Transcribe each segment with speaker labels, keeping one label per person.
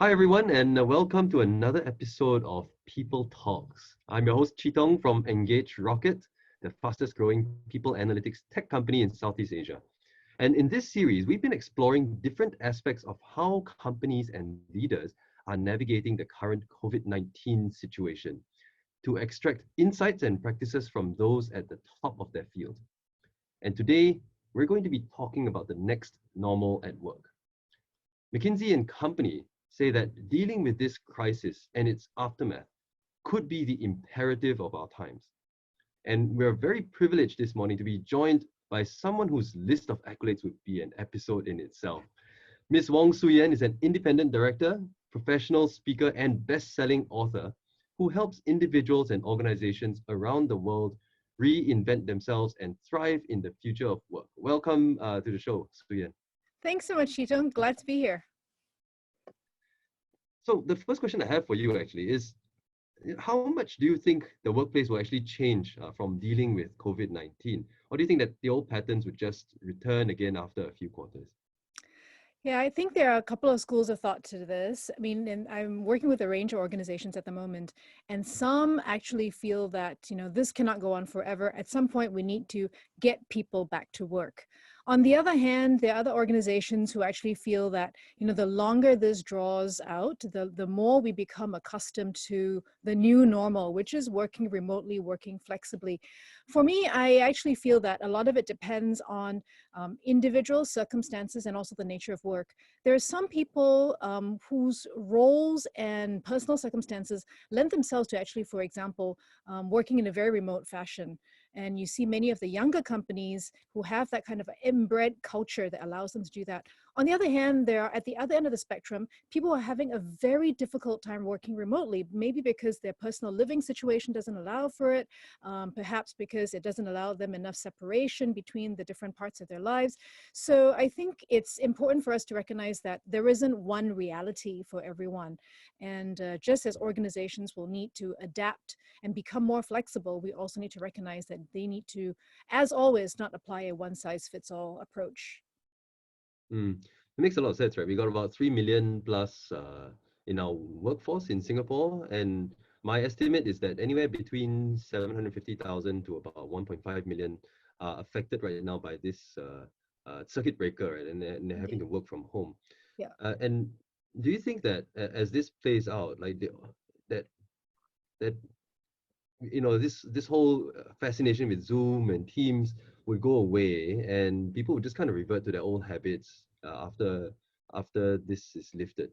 Speaker 1: Hi, everyone, and welcome to another episode of People Talks. I'm your host, Chee Tung from EngageRocket, the fastest growing people analytics tech company in Southeast Asia. And in this series, we've been exploring different aspects of how companies and leaders are navigating the current COVID-19 situation to extract insights and practices from those at the top of their field. And today, we're going to be talking about the next normal at work. McKinsey and Company say that dealing with this crisis and its aftermath could be the imperative of our times. And we're very privileged this morning to be joined by someone whose list of accolades would be an episode in itself. Ms. Wong is an independent director, professional speaker, and best-selling author who helps individuals and organizations around the world reinvent themselves and thrive in the future of work. Welcome to the show, Suyen.
Speaker 2: Thanks so much, Chee Tung. Glad to be here.
Speaker 1: So the first question I have for you actually is, how much do you think the workplace will actually change from dealing with COVID-19? Or do you think that the old patterns would just return again after a few quarters?
Speaker 2: Yeah, I think there are a couple of schools of thought to this. I mean, and I'm working with a range of organizations at the moment, and some actually feel that, this cannot go on forever. At some point, we need to get people back to work. On the other hand, there are other organizations who actually feel that, the longer this draws out, the more we become accustomed to the new normal, which is working remotely, working flexibly. For me, I actually feel that a lot of it depends on individual circumstances and also the nature of work. There are some people whose roles and personal circumstances lend themselves to actually, for example, working in a very remote fashion. And you see many of the younger companies who have that kind of inbred culture that allows them to do that. On the other hand, there are, at the other end of the spectrum, people who are having a very difficult time working remotely, maybe because their personal living situation doesn't allow for it, perhaps because it doesn't allow them enough separation between the different parts of their lives. So I think it's important for us to recognize that there isn't one reality for everyone. And just as organizations will need to adapt and become more flexible, we also need to recognize that they need to, as always, not apply a one-size-fits-all approach.
Speaker 1: It makes a lot of sense, right? We got about 3 million plus in our workforce in Singapore, and my estimate is that anywhere between 750,000 to about 1.5 million are affected right now by this circuit breaker, right? And they're having to work from home.
Speaker 2: Yeah.
Speaker 1: And do you think that as this plays out, like that this whole fascination with Zoom and Teams would go away, and people would just kind of revert to their old habits after this is lifted?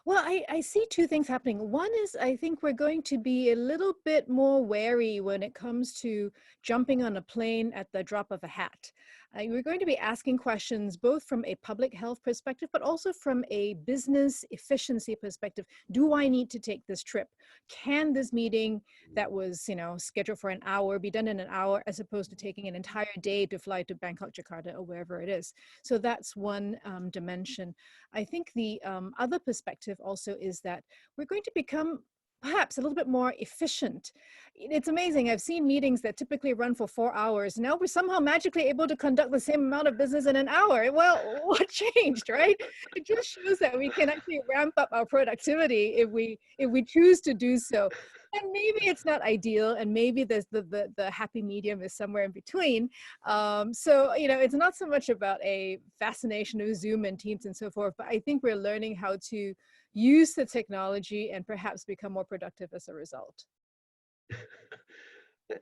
Speaker 2: Well, I see two things happening. One is I think we're going to be a little bit more wary when it comes to jumping on a plane at the drop of a hat. We're going to be asking questions both from a public health perspective, but also from a business efficiency perspective. Do I need to take this trip? Can this meeting that was, scheduled for an hour be done in an hour as opposed to taking an entire day to fly to Bangkok, Jakarta, or wherever it is? So that's one dimension. I think the other perspective also is that we're going to become perhaps a little bit more efficient. It's amazing. I've seen meetings that typically run for 4 hours. Now we're somehow magically able to conduct the same amount of business in an hour. Well, what changed, right? It just shows that we can actually ramp up our productivity if we choose to do so. And maybe it's not ideal, and maybe there's the happy medium is somewhere in between. So, it's not so much about a fascination with Zoom and Teams and so forth, but I think we're learning how to use the technology and perhaps become more productive as a result.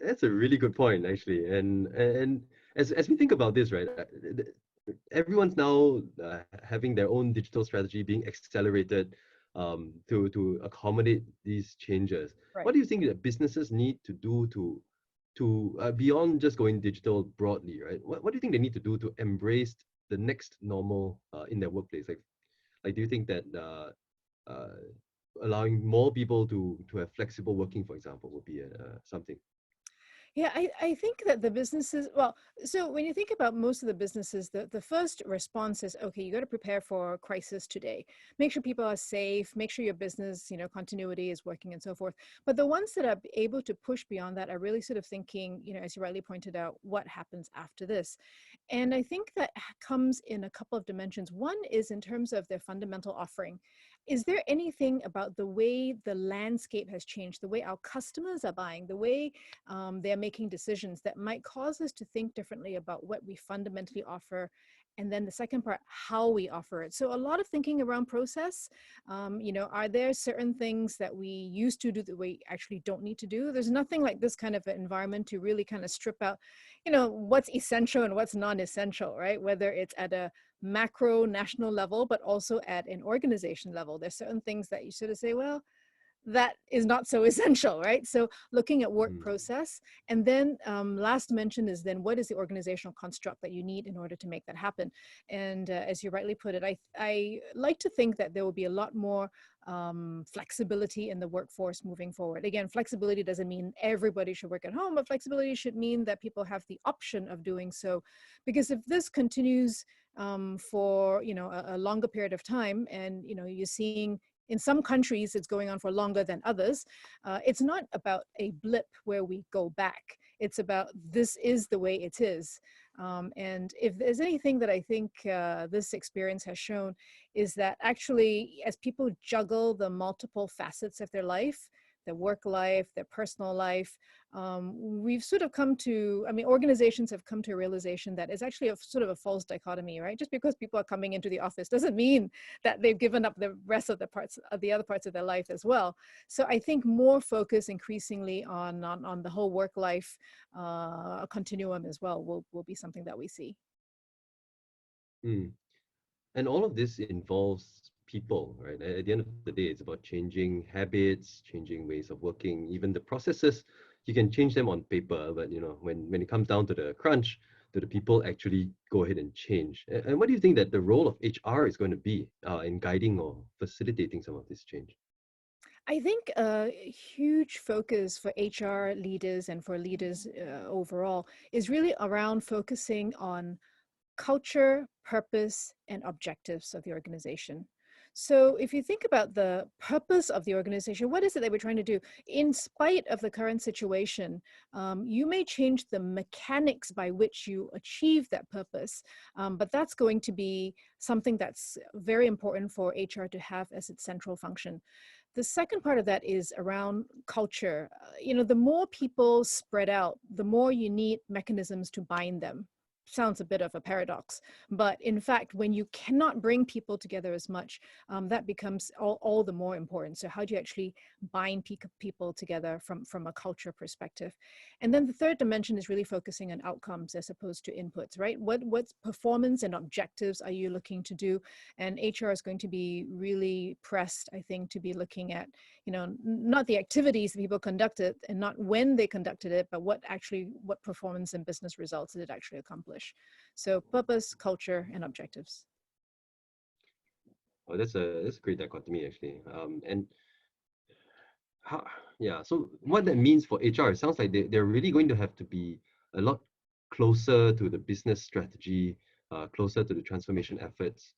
Speaker 1: That's a really good point, actually. And as we think about this, right, everyone's now having their own digital strategy being accelerated to accommodate these changes.
Speaker 2: Right.
Speaker 1: What do you think that businesses need to do to beyond just going digital broadly, right? What do you think they need to do to embrace the next normal in their workplace? Like do you think that allowing more people to have flexible working, for example, would be something?
Speaker 2: Yeah, I think that the businesses, well, so when you think about most of the businesses, the first response is, okay, you got to prepare for a crisis today. Make sure people are safe, make sure your business, continuity is working and so forth. But the ones that are able to push beyond that are really sort of thinking, as you rightly pointed out, what happens after this? And I think that comes in a couple of dimensions. One is in terms of their fundamental offering. is there anything about the way the landscape has changed, the way our customers are buying, the way they're making decisions that might cause us to think differently about what we fundamentally offer? And then the second part, how we offer it. So a lot of thinking around process. Are there certain things that we used to do that we actually don't need to do? There's nothing like this kind of an environment to really kind of strip out, what's essential and what's non-essential, right? Whether it's at a macro national level, but also at an organization level. There's certain things that you sort of say, well, that is not so essential, right? So looking at work process, and then last mention is then what is the organizational construct that you need in order to make that happen? And as you rightly put it, I like to think that there will be a lot more flexibility in the workforce moving forward. Again, flexibility doesn't mean everybody should work at home, but flexibility should mean that people have the option of doing so. Because if this continues for a longer period of time, and you're seeing in some countries it's going on for longer than others, it's not about a blip where we go back. It's about this is the way it is. And if there's anything that I think this experience has shown, is that actually as people juggle the multiple facets of their life, their work life, their personal life, we've sort of come to, organizations have come to a realization that it's actually a sort of a false dichotomy, right? Just because people are coming into the office doesn't mean that they've given up the rest of the other parts of their life as well. So I think more focus increasingly on the whole work life continuum as well will be something that we see.
Speaker 1: Mm. And all of this involves people, right? At the end of the day, it's about changing habits, changing ways of working, even the processes. You can change them on paper, but when it comes down to the crunch, do the people actually go ahead and change? And what do you think that the role of HR is going to be in guiding or facilitating some of this change?
Speaker 2: I think a huge focus for HR leaders and for leaders overall is really around focusing on culture, purpose, and objectives of the organization. So if you think about the purpose of the organization, what is it that we're trying to do? In spite of the current situation, you may change the mechanics by which you achieve that purpose, but that's going to be something that's very important for HR to have as its central function. The second part of that is around culture. The more people spread out, the more you need mechanisms to bind them. Sounds a bit of a paradox, but in fact, when you cannot bring people together as much, that becomes all the more important. So how do you actually bind people together from a culture perspective? And then the third dimension is really focusing on outcomes as opposed to inputs, right? What performance and objectives are you looking to do? And HR is going to be really pressed, I think, to be looking at, not the activities that people conducted and not when they conducted it, but what performance and business results did it actually accomplish. So purpose, culture, and objectives.
Speaker 1: Oh, that's a great dichotomy actually. And how, yeah, so what that means for HR, it sounds like they're really going to have to be a lot closer to the business strategy, closer to the transformation efforts,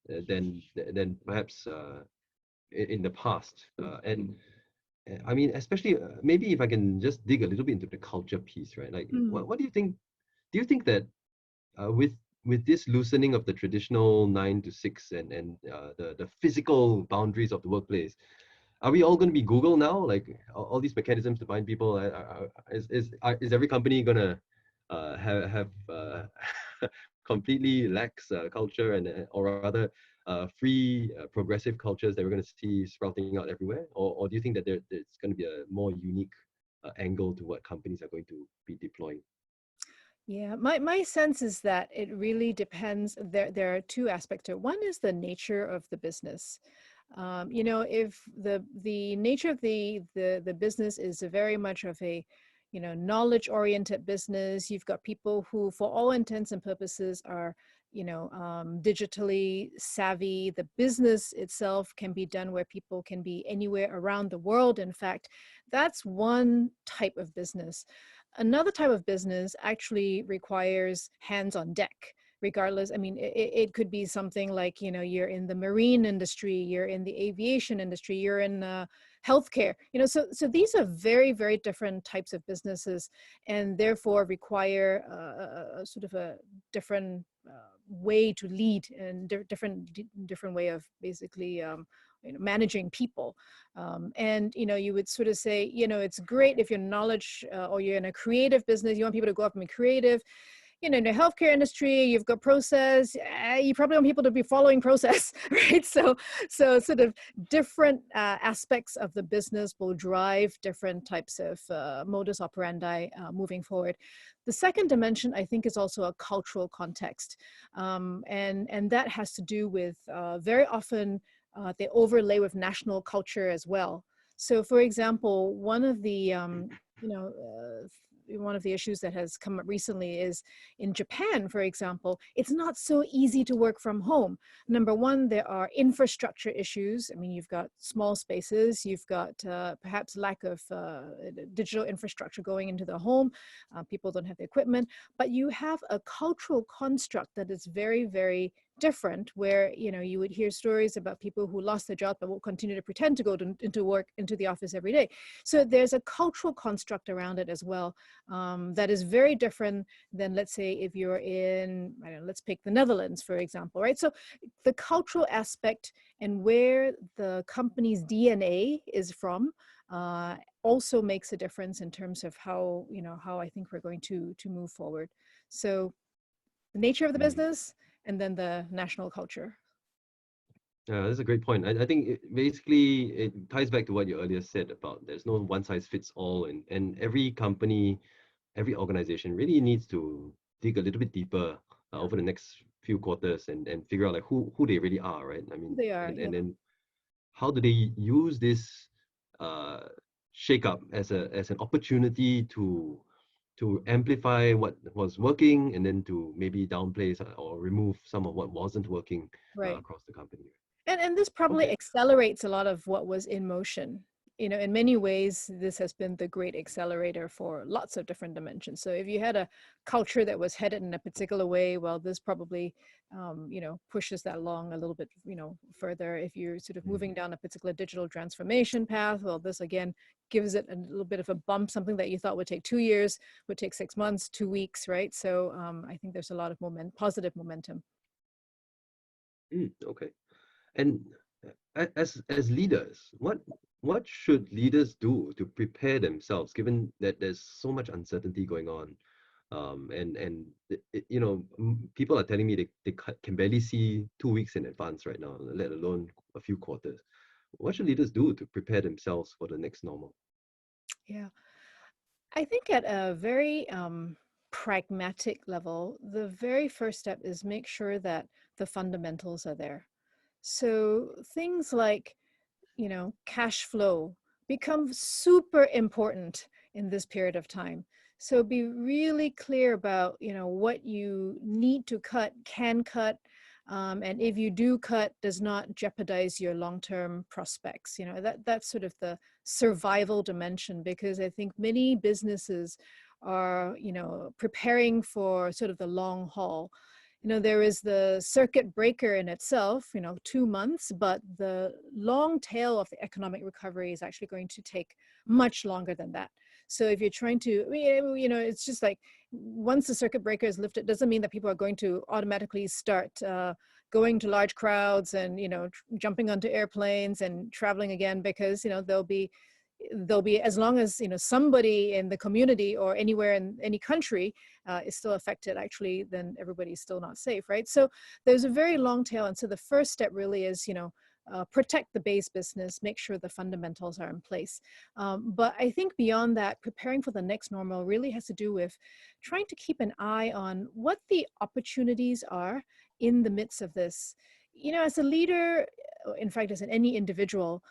Speaker 1: than perhaps in the past. And I mean, especially maybe if I can just dig a little bit into the culture piece, right? Like, what do you think? Do you think that with this loosening of the traditional 9 to 6 and the physical boundaries of the workplace, are we all going to be Google now? Like all these mechanisms to find people, is every company gonna have completely lax culture or rather free progressive cultures that we're going to see sprouting out everywhere? Or do you think that there's going to be a more unique angle to what companies are going to be deploying?
Speaker 2: Yeah, my sense is that it really depends. There are two aspects to it. One is the nature of the business. If the nature of the business is very much of a knowledge-oriented business, you've got people who, for all intents and purposes, are digitally savvy. The business itself can be done where people can be anywhere around the world. In fact, that's one type of business. Another type of business actually requires hands on deck. Regardless, I mean, it could be something like, you're in the marine industry, you're in the aviation industry, you're in healthcare, so these are very, very different types of businesses and therefore require a sort of a different way to lead and different way of basically managing people. And you would sort of say, it's great if you're knowledge or you're in a creative business, you want people to go up and be creative. In the healthcare industry, you've got process. You probably want people to be following process, right? So sort of different aspects of the business will drive different types of modus operandi moving forward. The second dimension, I think, is also a cultural context, and that has to do with very often they overlay with national culture as well. So, for example, one of the one of the issues that has come up recently is in Japan, for example, it's not so easy to work from home. Number one, there are infrastructure issues. I mean, you've got small spaces, you've got perhaps lack of digital infrastructure going into the home. People don't have the equipment, but you have a cultural construct that is very, very different, where you would hear stories about people who lost their job but will continue to pretend to go into the office every day. So there's a cultural construct around it as well, that is very different than, let's say, if you're in, let's pick the Netherlands, for example, right? So the cultural aspect and where the company's DNA is from also makes a difference in terms of how I think we're going to move forward. So the nature of the business, and then the national culture.
Speaker 1: Yeah, that's a great point. I think basically it ties back to what you earlier said about there's no one size fits all, and every company, every organization really needs to dig a little bit deeper over the next few quarters and figure out like who they really are, right? I mean,
Speaker 2: They are,
Speaker 1: and then how do they use this shake up as an opportunity to amplify what was working, and then to maybe downplay or remove some of what wasn't working
Speaker 2: right.
Speaker 1: across the company.
Speaker 2: And this probably
Speaker 1: Okay.
Speaker 2: accelerates a lot of what was in motion. In many ways, this has been the great accelerator for lots of different dimensions. So if you had a culture that was headed in a particular way, well, this probably, pushes that along a little bit, further. If you're sort of moving down a particular digital transformation path, well, this again gives it a little bit of a bump. Something that you thought would take 2 years would take 6 months, 2 weeks, right? So I think there's a lot of positive momentum.
Speaker 1: Okay. And as leaders, what should leaders do to prepare themselves, given that there's so much uncertainty going on, and people are telling me they can barely see 2 weeks in advance right now, let alone a few quarters. What should leaders do to prepare themselves for the next normal?
Speaker 2: Yeah, I think at a very pragmatic level, the very first step is make sure that the fundamentals are there. So things like, cash flow become super important in this period of time. So be really clear about, what you need to cut, can cut, and if you do cut, does not jeopardize your long-term prospects. That's sort of the survival dimension, because I think many businesses are, preparing for sort of the long haul. There is the circuit breaker in itself, 2 months, but the long tail of the economic recovery is actually going to take much longer than that. So if you're trying to, it's just like once the circuit breaker is lifted, doesn't mean that people are going to automatically start going to large crowds and, jumping onto airplanes and traveling again, because, there'll be, as long as somebody in the community or anywhere in any country is still affected, actually, then everybody's still not safe, right? So there's a very long tail, and so the first step really is protect the base business, make sure the fundamentals are in place. But I think beyond that, preparing for the next normal really has to do with trying to keep an eye on what the opportunities are in the midst of this. As a leader, in fact, as any individual,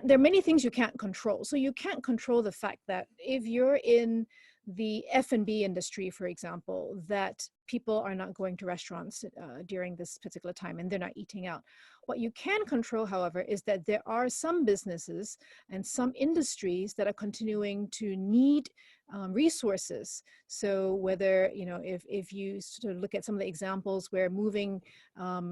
Speaker 2: there are many things you can't control. So you can't control the fact that if you're in the F&B industry, for example, that people are not going to restaurants during this particular time and they're not eating out. What you can control, however, is that there are some businesses and some industries that are continuing to need resources. So whether, if you sort of look at some of the examples where moving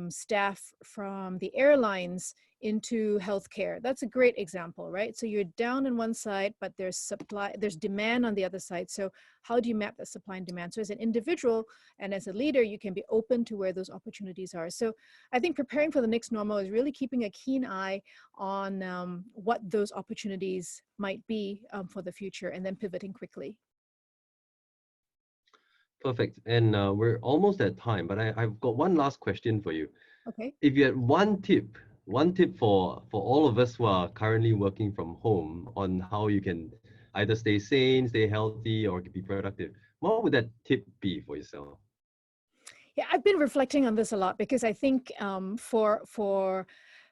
Speaker 2: staff from the airlines into healthcare, that's a great example, right? So you're down on one side, but there's demand on the other side. So how do you map that supply and demand? So as an individual and as a leader, you can be open to where those opportunities are. So I think preparing for the next normal is really keeping a keen eye on what those opportunities might be for the future, and then pivoting quickly.
Speaker 1: Perfect. And we're almost at time, but I've got one last question for you.
Speaker 2: Okay.
Speaker 1: If you had one tip for all of us who are currently working from home on how you can either stay sane, stay healthy, or be productive, what would that tip be for yourself?
Speaker 2: Yeah, I've been reflecting on this a lot because I think for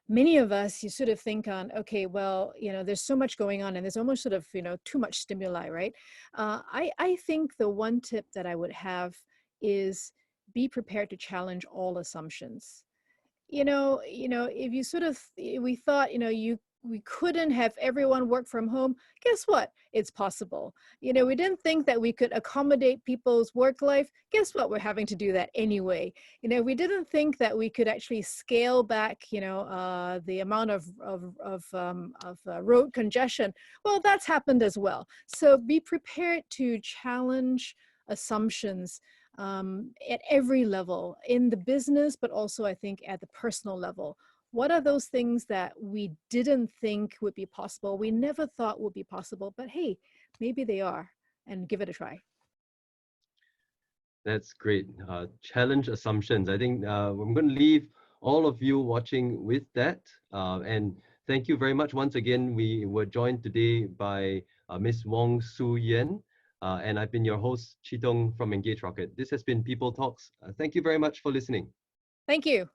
Speaker 2: many of us, you sort of think on, okay, well, there's so much going on and there's almost sort of, too much stimuli, right? I think the one tip that I would have is be prepared to challenge all assumptions. If you sort of, we thought, we couldn't have everyone work from home. Guess what? It's possible. We didn't think that we could accommodate people's work life. Guess what? We're having to do that anyway. We didn't think that we could actually scale back, the amount of road congestion. Well, that's happened as well. So be prepared to challenge assumptions at every level in the business, but also I think at the personal level. What are those things that we didn't think would be possible? We never thought would be possible, but hey, maybe they are, and give it a try.
Speaker 1: That's great. Challenge assumptions. I think I'm going to leave all of you watching with that. And thank you very much once again. We were joined today by Miss Wong Su Yen. And I've been your host, Chee Tung from EngageRocket. This has been People Talks. Thank you very much for listening.
Speaker 2: Thank you.